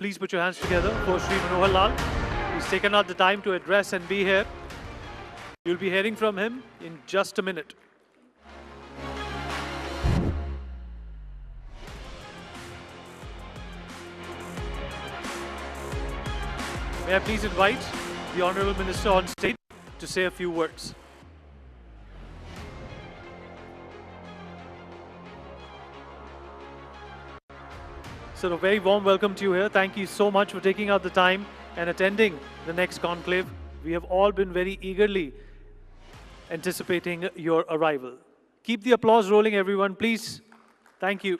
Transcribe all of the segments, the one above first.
Please put your hands together for Shri Manohar Lal. He's taken out the time to address and be here. You'll be hearing from him in just a minute. May I please invite the Honourable Minister on stage to say a few words. So a very warm welcome to you here. Thank you so much for taking out the time and attending the next conclave. We have all been very eagerly anticipating your arrival. Keep the applause rolling, everyone, please. Thank you.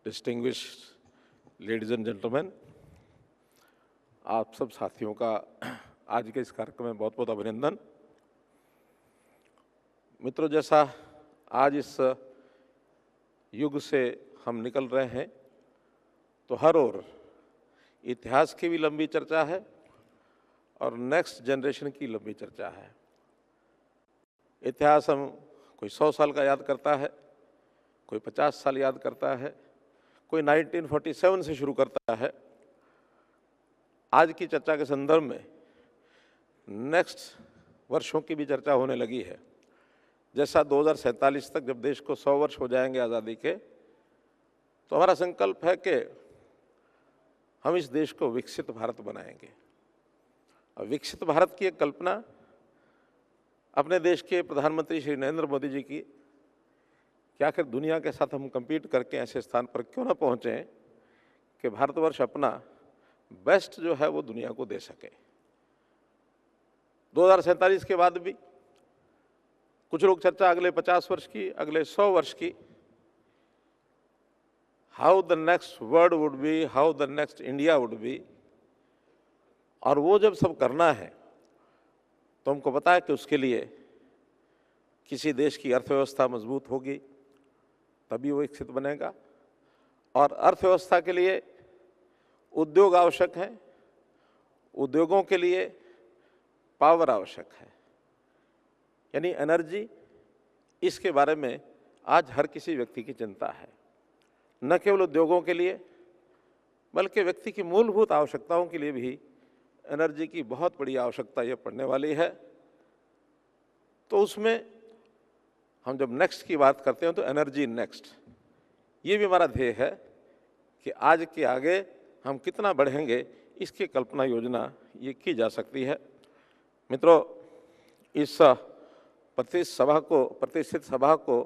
Distinguished ladies and gentleman, आप सब साथियों का आज के इस कार्यक्रम में बहुत बहुत अभिनंदन। मित्रों, जैसा आज इस युग से हम निकल रहे हैं तो हर ओर इतिहास की भी लंबी चर्चा है और नेक्स्ट जनरेशन की लंबी चर्चा है। इतिहास हम कोई 100 साल का याद करता है, कोई 50 साल याद करता है, कोई 1947 से शुरू करता है। आज की चर्चा के संदर्भ में नेक्स्ट वर्षों की भी चर्चा होने लगी है। जैसा 2047 तक जब देश को 100 वर्ष हो जाएंगे आज़ादी के, तो हमारा संकल्प है कि हम इस देश को विकसित भारत बनाएंगे। और विकसित भारत की एक कल्पना अपने देश के प्रधानमंत्री श्री नरेंद्र मोदी जी की कि आखिर दुनिया के साथ हम compete करके ऐसे स्थान पर क्यों ना पहुँचें कि भारतवर्ष अपना बेस्ट जो है वो दुनिया को दे सके। 2047 के बाद भी कुछ लोग चर्चा अगले 50 वर्ष की, अगले 100 वर्ष की, how the next world would be, how the next India would be. और वो जब सब करना है तो हमको पता है कि उसके लिए किसी देश की अर्थव्यवस्था मजबूत होगी तभी वो विकसित बनेगा। और अर्थव्यवस्था के लिए उद्योग आवश्यक हैं, उद्योगों के लिए पावर आवश्यक है, यानी एनर्जी। इसके बारे में आज हर किसी व्यक्ति की चिंता है, न केवल उद्योगों के लिए बल्कि व्यक्ति की मूलभूत आवश्यकताओं के लिए भी एनर्जी की बहुत बड़ी आवश्यकता ये पड़ने वाली है। तो उसमें हम जब नेक्स्ट की बात करते हैं तो एनर्जी नेक्स्ट, ये भी हमारा ध्येय है कि आज के आगे हम कितना बढ़ेंगे इसकी कल्पना योजना ये की जा सकती है। मित्रों, इस प्रतिष्ठित सभा को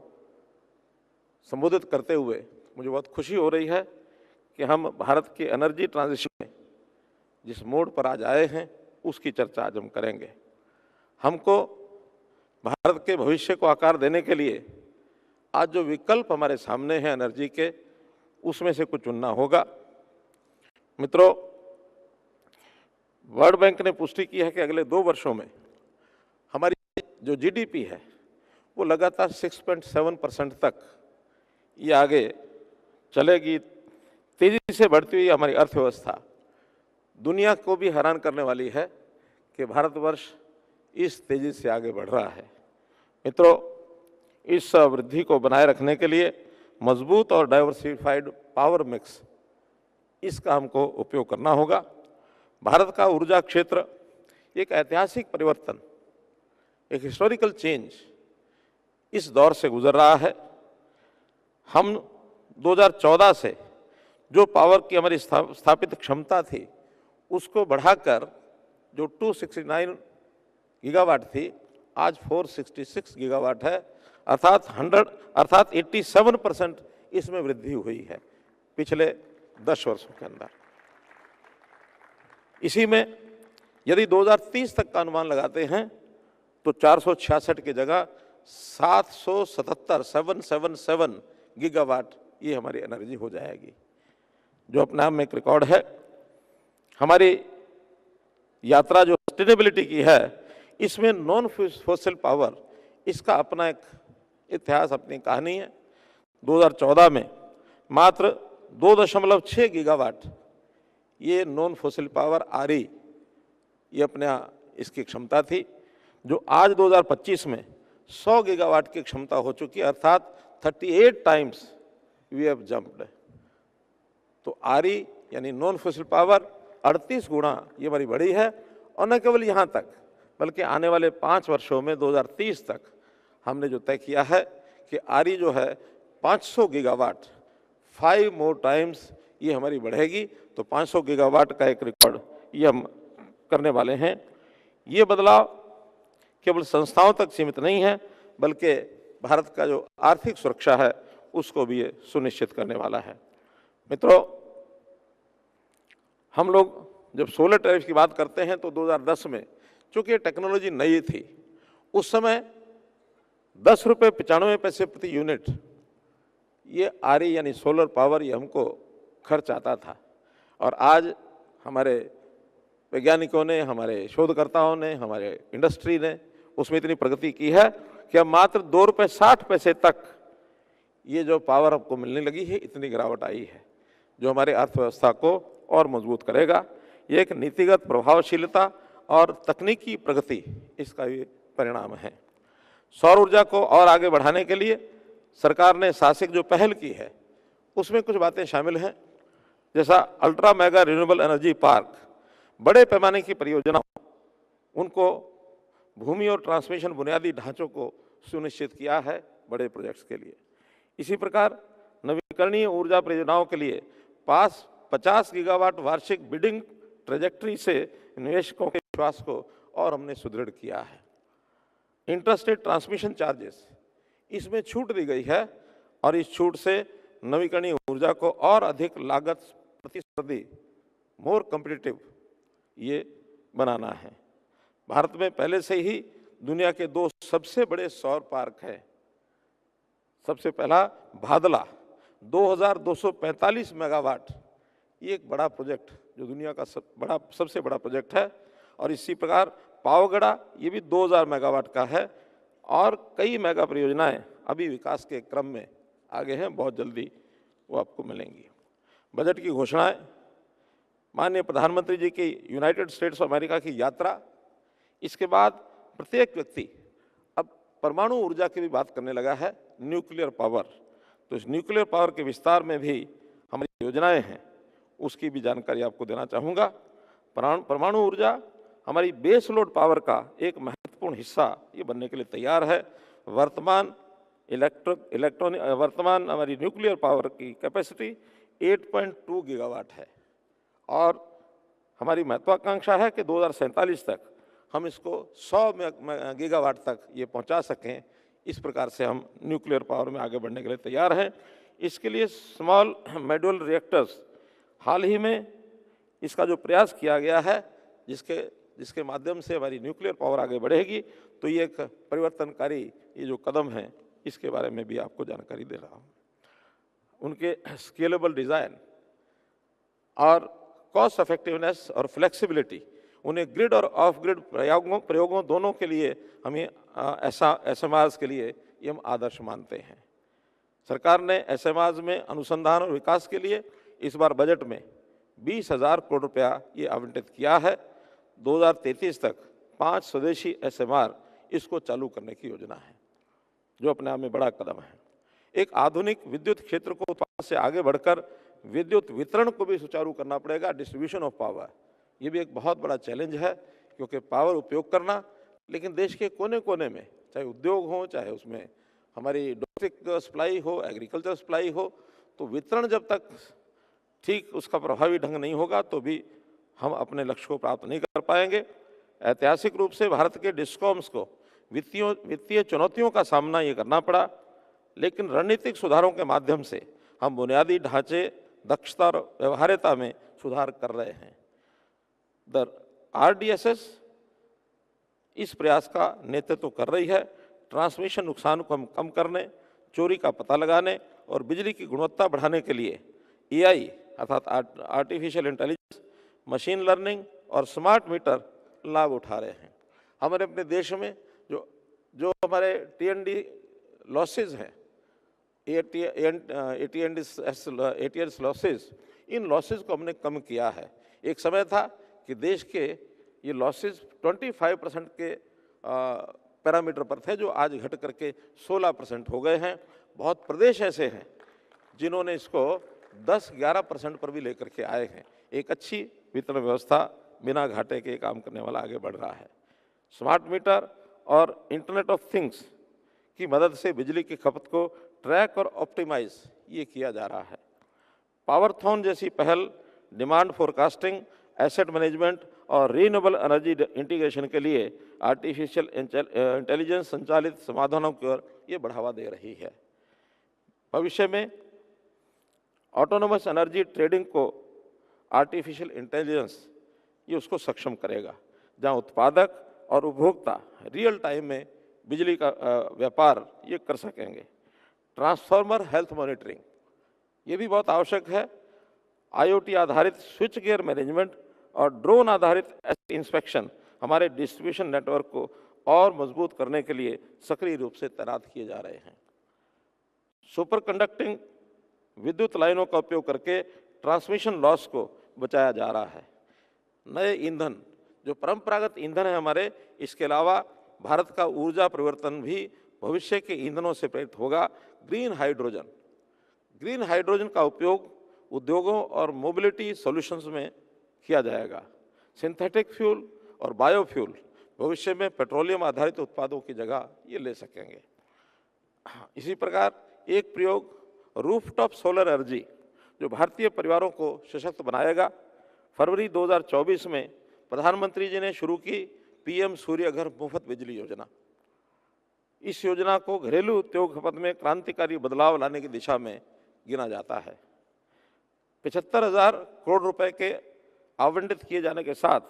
संबोधित करते हुए मुझे बहुत खुशी हो रही है कि हम भारत के एनर्जी ट्रांजिशन में जिस मोड़ पर आज आए हैं उसकी चर्चा आज हम करेंगे। हमको भारत के भविष्य को आकार देने के लिए आज जो विकल्प हमारे सामने हैं एनर्जी के, उसमें से कुछ चुनना होगा। मित्रों, वर्ल्ड बैंक ने पुष्टि की है कि अगले 2 वर्षों में हमारी जो जीडीपी है वो लगातार 6.7% तक ये आगे चलेगी। तेजी से बढ़ती हुई हमारी अर्थव्यवस्था दुनिया को भी हैरान करने वाली है कि भारतवर्ष इस तेजी से आगे बढ़ रहा है। मित्रों, इस वृद्धि को बनाए रखने के लिए मजबूत और डाइवर्सिफाइड पावर मिक्स, इसका हमको उपयोग करना होगा। भारत का ऊर्जा क्षेत्र एक ऐतिहासिक परिवर्तन, एक हिस्टोरिकल चेंज इस दौर से गुजर रहा है। हम 2014 से जो पावर की हमारी स्थापित क्षमता थी उसको बढ़ाकर जो 269 गीगावाट थी आज 466 गीगावाट है, अर्थात 87% इसमें वृद्धि हुई है पिछले 10 वर्षों के अंदर। इसी में यदि 2030 तक का अनुमान लगाते हैं तो 466 की जगह 777 गीगावाट ये हमारी एनर्जी हो जाएगी। जो अपने आप में एक रिकॉर्ड है। हमारी यात्रा जो सस्टेनेबिलिटी की है, इसमें नॉन फॉसिल पावर, इसका अपना एक इतिहास, अपनी कहानी है। 2014 में मात्र 2.6 गीगावाट ये नॉन फॉसिल पावर RE, ये अपने इसकी क्षमता थी, जो आज 2025 में 100 गीगावाट की क्षमता हो चुकी है, अर्थात 38 टाइम्स वी हैव जंप्ड। तो RE यानी नॉन फॉसिल पावर 38 गुना ये हमारी बढ़ी है। और न केवल यहाँ तक, बल्कि आने वाले 5 वर्षों में 2030 तक हमने जो तय किया है कि RE जो है 500 गीगावाट, 5 मोर टाइम्स ये हमारी बढ़ेगी। तो 500 गीगावाट का एक रिकॉर्ड ये हम करने वाले हैं। ये बदलाव केवल संस्थाओं तक सीमित नहीं है, बल्कि भारत का जो आर्थिक सुरक्षा है उसको भी ये सुनिश्चित करने वाला है। मित्रों, हम लोग जब सोलर टैरिफ की बात करते हैं तो 2010 में, चूंकि ये टेक्नोलॉजी नई थी, उस समय 10 रुपये 95 पैसे प्रति यूनिट ये RE यानी सोलर पावर ये हमको खर्च आता था। और आज हमारे वैज्ञानिकों ने, हमारे शोधकर्ताओं ने, हमारे इंडस्ट्री ने उसमें इतनी प्रगति की है कि अब मात्र 2 रुपये 60 पैसे तक ये जो पावर आपको मिलने लगी है, इतनी गिरावट आई है, जो हमारे अर्थव्यवस्था को और मजबूत करेगा। ये एक नीतिगत प्रभावशीलता और तकनीकी प्रगति, इसका ये परिणाम है। सौर ऊर्जा को और आगे बढ़ाने के लिए सरकार ने साहसिक जो पहल की है, उसमें कुछ बातें शामिल हैं, जैसा ultra mega renewable energy park, बड़े पैमाने की परियोजनाओं, उनको भूमि और ट्रांसमिशन बुनियादी ढांचों को सुनिश्चित किया है बड़े प्रोजेक्ट्स के लिए। इसी प्रकार नवीकरणीय ऊर्जा परियोजनाओं के लिए पास 50 गीगावाट वार्षिक बिडिंग ट्रेजेक्ट्री से निवेशकों के विश्वास को और हमने सुदृढ़ किया है। इंटरस्टेट ट्रांसमिशन चार्जेस, इसमें छूट दी गई है और इस छूट से नवीकरणीय ऊर्जा को और अधिक लागत प्रतिस्पर्धी, मोर कॉम्पिटिटिव ये बनाना है। भारत में पहले से ही दुनिया के 2 सबसे बड़े सौर पार्क हैं। सबसे पहला भादला 2245 मेगावाट, ये एक बड़ा प्रोजेक्ट जो दुनिया का सबसे बड़ा प्रोजेक्ट है। और इसी प्रकार पावगढ़ा, ये भी 2000 मेगावाट का है। और कई मेगा परियोजनाएं अभी विकास के क्रम में आगे हैं, बहुत जल्दी वो आपको मिलेंगी। बजट की घोषणाएं, माननीय प्रधानमंत्री जी की यूनाइटेड स्टेट्स ऑफ अमेरिका की यात्रा, इसके बाद प्रत्येक व्यक्ति अब परमाणु ऊर्जा की भी बात करने लगा है, न्यूक्लियर पावर। तो इस न्यूक्लियर पावर के विस्तार में भी हमारी योजनाएं हैं, उसकी भी जानकारी आपको देना चाहूँगा। परमाणु ऊर्जा हमारी बेस लोड पावर का एक महत्वपूर्ण हिस्सा ये बनने के लिए तैयार है। वर्तमान हमारी न्यूक्लियर पावर की कैपेसिटी 8.2 गीगावाट है और हमारी महत्वाकांक्षा है कि 2047 तक हम इसको 100 गीगावाट तक ये पहुंचा सकें। इस प्रकार से हम न्यूक्लियर पावर में आगे बढ़ने के लिए तैयार हैं। इसके लिए स्मॉल मॉड्यूलर रिएक्टर्स, हाल ही में इसका जो प्रयास किया गया है, जिसके माध्यम से हमारी न्यूक्लियर पावर आगे बढ़ेगी, तो ये एक परिवर्तनकारी ये जो कदम है, इसके बारे में भी आपको जानकारी दे रहा हूँ। उनके स्केलेबल डिज़ाइन और कॉस्ट इफेक्टिवनेस और फ्लेक्सिबिलिटी, उन्हें ग्रिड और ऑफ ग्रिड प्रयोगों दोनों के लिए हमें SMRs के लिए ये हम आदर्श मानते हैं। सरकार ने SMRs में अनुसंधान और विकास के लिए इस बार बजट में 20,000 करोड़ रुपया ये आवंटित किया है। 2033 तक 5 स्वदेशी SMR इसको चालू करने की योजना है, जो अपने आप में बड़ा कदम है। एक आधुनिक विद्युत क्षेत्र को उत्पादन से आगे बढ़कर विद्युत वितरण को भी सुचारू करना पड़ेगा, डिस्ट्रीब्यूशन ऑफ पावर। ये भी एक बहुत बड़ा चैलेंज है, क्योंकि पावर उपयोग करना, लेकिन देश के कोने कोने में, चाहे उद्योग हो, चाहे उसमें हमारी डोमेस्टिक सप्लाई हो, एग्रीकल्चर सप्लाई हो, तो वितरण जब तक ठीक उसका प्रभावी ढंग नहीं होगा तो भी हम अपने लक्ष्य को प्राप्त नहीं कर पाएंगे। ऐतिहासिक रूप से भारत के डिस्कॉम्स को वित्तीय चुनौतियों का सामना ये करना पड़ा, लेकिन रणनीतिक सुधारों के माध्यम से हम बुनियादी ढांचे, दक्षता और व्यवहार्यता में सुधार कर रहे हैं। द RDSS इस प्रयास का नेतृत्व कर रही है। ट्रांसमिशन नुकसान को हम कम करने, चोरी का पता लगाने और बिजली की गुणवत्ता बढ़ाने के लिए AI अर्थात आर्टिफिशियल इंटेलिजेंस, मशीन लर्निंग और स्मार्ट मीटर लाभ उठा रहे हैं। हमारे अपने देश में जो हमारे टीएनडी लॉसेज हैं, एटीएस लॉसेज, इन लॉसेज को हमने कम किया है। एक समय था कि देश के ये लॉसेज 25% के पैरामीटर पर थे, जो आज घट करके 16% हो गए हैं। बहुत प्रदेश ऐसे हैं जिन्होंने इसको 10-11% पर भी लेकर के आए हैं। एक अच्छी वितरण व्यवस्था बिना घाटे के काम करने वाला आगे बढ़ रहा है। स्मार्ट मीटर और इंटरनेट ऑफ थिंग्स की मदद से बिजली की खपत को ट्रैक और ऑप्टिमाइज ये किया जा रहा है। पावरथॉन जैसी पहल डिमांड फोरकास्टिंग, एसेट मैनेजमेंट और रीन्यूएबल एनर्जी इंटीग्रेशन के लिए आर्टिफिशियल इंटेलिजेंस संचालित समाधानों की ओर ये बढ़ावा दे रही है। भविष्य में ऑटोनोमस एनर्जी ट्रेडिंग को आर्टिफिशियल इंटेलिजेंस ये उसको सक्षम करेगा, जहां उत्पादक और उपभोक्ता रियल टाइम में बिजली का व्यापार ये कर सकेंगे। ट्रांसफार्मर हेल्थ मॉनिटरिंग ये भी बहुत आवश्यक है। आईओटी आधारित स्विच गियर मैनेजमेंट और ड्रोन आधारित इंस्पेक्शन हमारे डिस्ट्रीब्यूशन नेटवर्क को और मजबूत करने के लिए सक्रिय रूप से तैनात किए जा रहे हैं। सुपर कंडक्टिंग विद्युत लाइनों का उपयोग करके ट्रांसमिशन लॉस को बचाया जा रहा है। नए ईंधन, जो परंपरागत ईंधन है हमारे, इसके अलावा भारत का ऊर्जा परिवर्तन भी भविष्य के ईंधनों से प्रेरित होगा। ग्रीन हाइड्रोजन का उपयोग उद्योगों और मोबिलिटी सॉल्यूशंस में किया जाएगा। सिंथेटिक फ्यूल और बायोफ्यूल भविष्य में पेट्रोलियम आधारित उत्पादों की जगह ये ले सकेंगे। इसी प्रकार एक प्रयोग रूफटॉप सोलर एनर्जी, जो भारतीय परिवारों को सशक्त बनाएगा। फरवरी 2024 में प्रधानमंत्री जी ने शुरू की पीएम सूर्य घर मुफ्त बिजली योजना। इस योजना को घरेलू उद्योग खपत में क्रांतिकारी बदलाव लाने की दिशा में गिना जाता है। 75,000 करोड़ रुपए के आवंटित किए जाने के साथ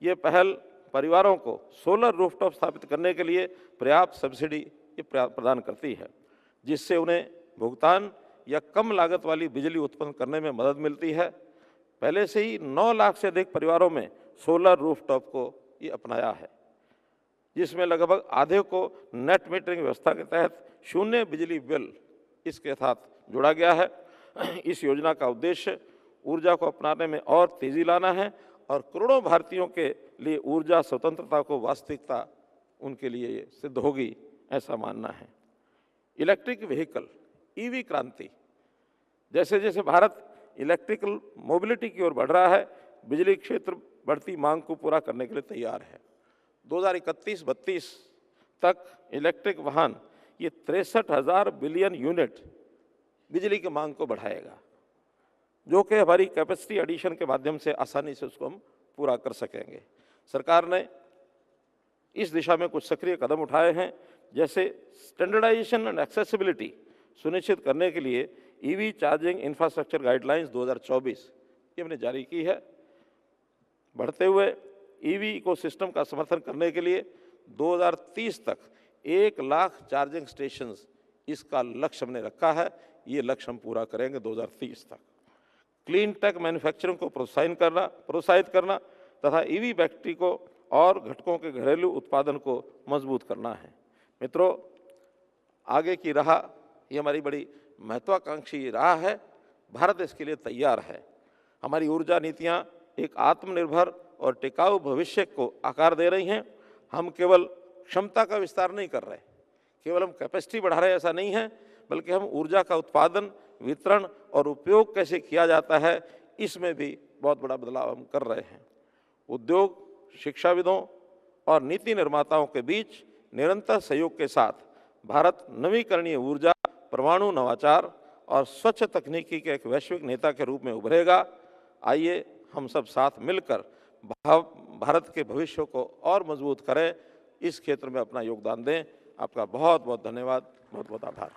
ये पहल परिवारों को सोलर रूफटॉप स्थापित करने के लिए पर्याप्त सब्सिडी ये प्रदान करती है, जिससे उन्हें भुगतान या कम लागत वाली बिजली उत्पन्न करने में मदद मिलती है। पहले से ही 9 लाख से अधिक परिवारों में सोलर रूफटॉप को ये अपनाया है, जिसमें लगभग आधे को नेट मीटरिंग व्यवस्था के तहत शून्य बिजली बिल इसके साथ जोड़ा गया है। इस योजना का उद्देश्य ऊर्जा को अपनाने में और तेजी लाना है और करोड़ों भारतीयों के लिए ऊर्जा स्वतंत्रता को वास्तविकता उनके लिए ये सिद्ध होगी, ऐसा मानना है। इलेक्ट्रिक व्हीकल, ईवी क्रांति, जैसे जैसे भारत इलेक्ट्रिकल मोबिलिटी की ओर बढ़ रहा है, बिजली क्षेत्र बढ़ती मांग को पूरा करने के लिए तैयार है। 2031-32 तक इलेक्ट्रिक वाहन ये 63,000 बिलियन यूनिट बिजली की मांग को बढ़ाएगा, जो कि हमारी कैपेसिटी एडिशन के माध्यम से आसानी से उसको हम पूरा कर सकेंगे। सरकार ने इस दिशा में कुछ सक्रिय कदम उठाए हैं, जैसे स्टैंडर्डाइजेशन एंड एक्सेसिबिलिटी सुनिश्चित करने के लिए ईवी चार्जिंग इंफ्रास्ट्रक्चर गाइडलाइंस 2024 ये हमने जारी की है। बढ़ते हुए ईवी इकोसिस्टम का समर्थन करने के लिए 2030 तक 1 लाख चार्जिंग स्टेशंस इसका लक्ष्य हमने रखा है। ये लक्ष्य हम पूरा करेंगे 2030 तक। क्लीन टेक मैन्युफैक्चरिंग को प्रोत्साहित करना तथा ईवी बैटरी को और घटकों के घरेलू उत्पादन को मजबूत करना है। मित्रों, आगे की राह ये हमारी बड़ी महत्वाकांक्षी राह है। भारत इसके लिए तैयार है। हमारी ऊर्जा नीतियाँ एक आत्मनिर्भर और टिकाऊ भविष्य को आकार दे रही हैं। हम केवल क्षमता का विस्तार नहीं कर रहे, केवल हम कैपेसिटी बढ़ा रहे ऐसा नहीं है, बल्कि हम ऊर्जा का उत्पादन, वितरण और उपयोग कैसे किया जाता है, इसमें भी बहुत बड़ा बदलाव हम कर रहे हैं। उद्योग, शिक्षाविदों और नीति निर्माताओं के बीच निरंतर सहयोग के साथ भारत नवीकरणीय ऊर्जा, परमाणु नवाचार और स्वच्छ तकनीकी के एक वैश्विक नेता के रूप में उभरेगा। आइए हम सब साथ मिलकर भारत के भविष्य को और मजबूत करें, इस क्षेत्र में अपना योगदान दें। आपका बहुत बहुत धन्यवाद, बहुत बहुत आभार।